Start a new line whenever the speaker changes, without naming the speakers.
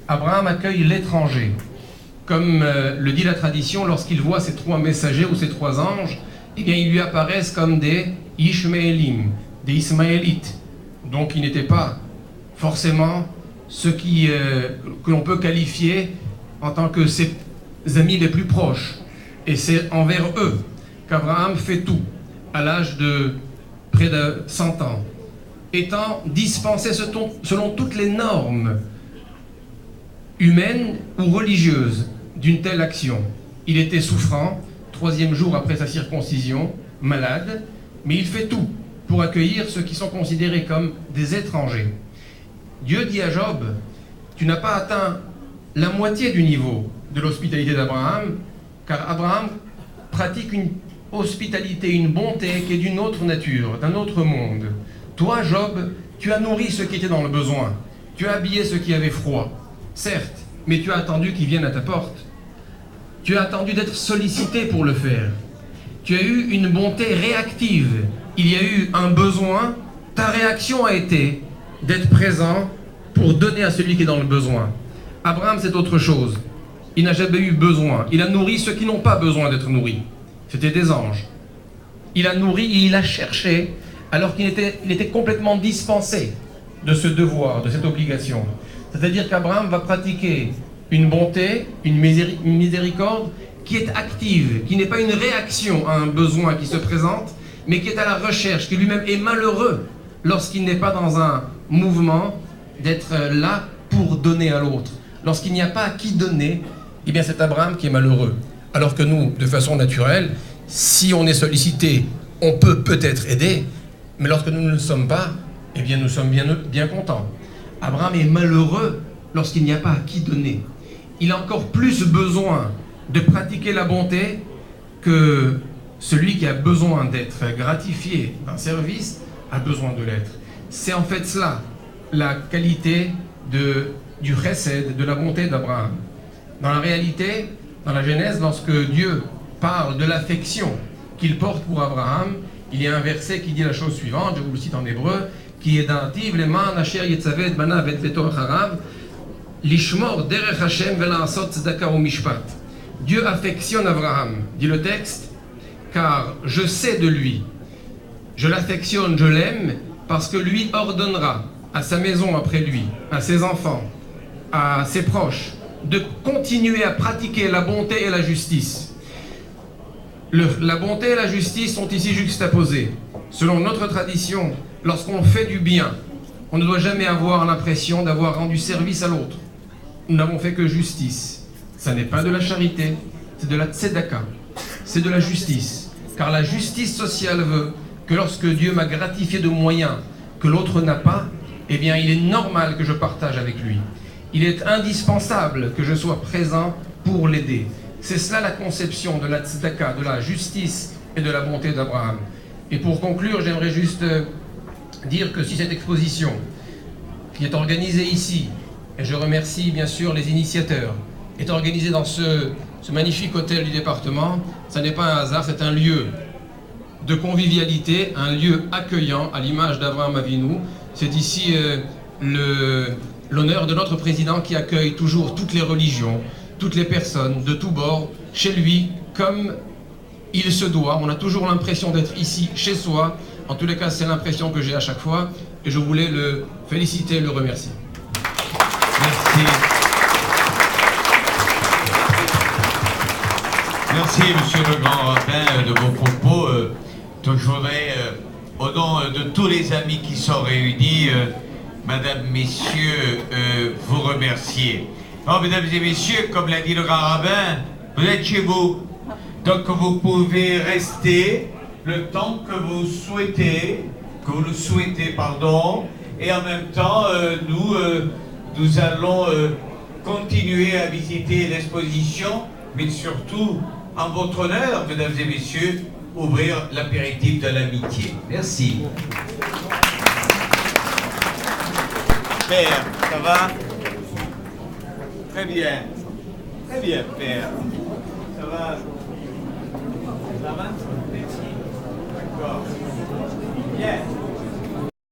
Abraham accueille l'étranger. Comme le dit la tradition, lorsqu'il voit ces 3 messagers ou ces 3 anges, eh bien, ils lui apparaissent comme des Ishmaélim, des Ismaélites. Donc, ils n'étaient pas forcément ceux que l'on peut qualifier en tant que ses amis les plus proches. Et c'est envers eux qu'Abraham fait tout, à l'âge de près de 100 ans, étant dispensé selon toutes les normes humaines ou religieuses d'une telle action. Il était souffrant, 3e jour après sa circoncision, malade, mais il fait tout pour accueillir ceux qui sont considérés comme des étrangers. Dieu dit à Job, tu n'as pas atteint la moitié du niveau de l'hospitalité d'Abraham, car Abraham pratique une hospitalité, une bonté qui est d'une autre nature, d'un autre monde. Toi, Job, tu as nourri ceux qui étaient dans le besoin, tu as habillé ceux qui avaient froid, certes, mais tu as attendu qu'ils viennent à ta porte. Tu as attendu d'être sollicité pour le faire. Tu as eu une bonté réactive. Il y a eu un besoin, ta réaction a été d'être présent pour donner à celui qui est dans le besoin. Abraham, c'est autre chose. Il n'a jamais eu besoin. Il a nourri ceux qui n'ont pas besoin d'être nourris. C'était des anges. Il a nourri et il a cherché, alors qu'il était complètement dispensé de ce devoir, de cette obligation. C'est-à-dire qu'Abraham va pratiquer une bonté, une miséricorde qui est active, qui n'est pas une réaction à un besoin qui se présente, mais qui est à la recherche, qui lui-même est malheureux lorsqu'il n'est pas dans un mouvement d'être là pour donner à l'autre. Lorsqu'il n'y a pas à qui donner, eh bien c'est Abraham qui est malheureux. Alors que nous, de façon naturelle, si on est sollicité, on peut peut-être aider, mais lorsque nous ne le sommes pas, eh bien nous sommes bien contents. Abraham est malheureux lorsqu'il n'y a pas à qui donner. Il a encore plus besoin de pratiquer la bonté que celui qui a besoin d'être gratifié d'un service a besoin de l'être. C'est en fait cela, la qualité du chesed, de la bonté d'Abraham. Dans la réalité, dans la Genèse, lorsque Dieu parle de l'affection qu'il porte pour Abraham, il y a un verset qui dit la chose suivante, je vous le cite en hébreu, qui est d'Antiv, leman asher yetzavet banav et veto acharav, lishmor derech Hashem velasot tzedaka u mishpat. Dieu affectionne Abraham, dit le texte, car je sais de lui, je l'affectionne, je l'aime, parce que lui ordonnera à sa maison après lui, à ses enfants, à ses proches, de continuer à pratiquer la bonté et la justice. La bonté et la justice sont ici juxtaposées. Selon notre tradition, lorsqu'on fait du bien, on ne doit jamais avoir l'impression d'avoir rendu service à l'autre. Nous n'avons fait que justice. Ça n'est pas de la charité, c'est de la tzedaka, c'est de la justice. Car la justice sociale veut que lorsque Dieu m'a gratifié de moyens que l'autre n'a pas, eh bien il est normal que je partage avec lui. Il est indispensable que je sois présent pour l'aider. C'est cela la conception de la tzedaka, de la justice et de la bonté d'Abraham. Et pour conclure, j'aimerais juste dire que si cette exposition qui est organisée ici, et je remercie bien sûr les initiateurs, est organisée dans ce magnifique hôtel du département, ça n'est pas un hasard, c'est un lieu de convivialité, un lieu accueillant à l'image d'Abraham Avinu. C'est ici l'honneur de notre président qui accueille toujours toutes les religions, toutes les personnes de tous bords, chez lui, comme il se doit. On a toujours l'impression d'être ici, chez soi. En tous les cas, c'est l'impression que j'ai à chaque fois. Et je voulais le féliciter et le remercier.
Merci. Merci, monsieur le grand rabbin, de vos propos. Donc, je voudrais, au nom de tous les amis qui sont réunis, madame, messieurs, vous remercier. Alors, mesdames et messieurs, comme l'a dit le grand rabbin, vous êtes chez vous. Donc, vous pouvez rester le temps que vous le souhaitez, pardon. Et en même temps, nous allons continuer à visiter l'exposition, mais surtout, en votre honneur, mesdames et messieurs, ouvrir l'apéritif de l'amitié. Merci. Père, ça va? Très bien. Très bien, Père. Ça va? Ça va? Merci. D'accord. Bien.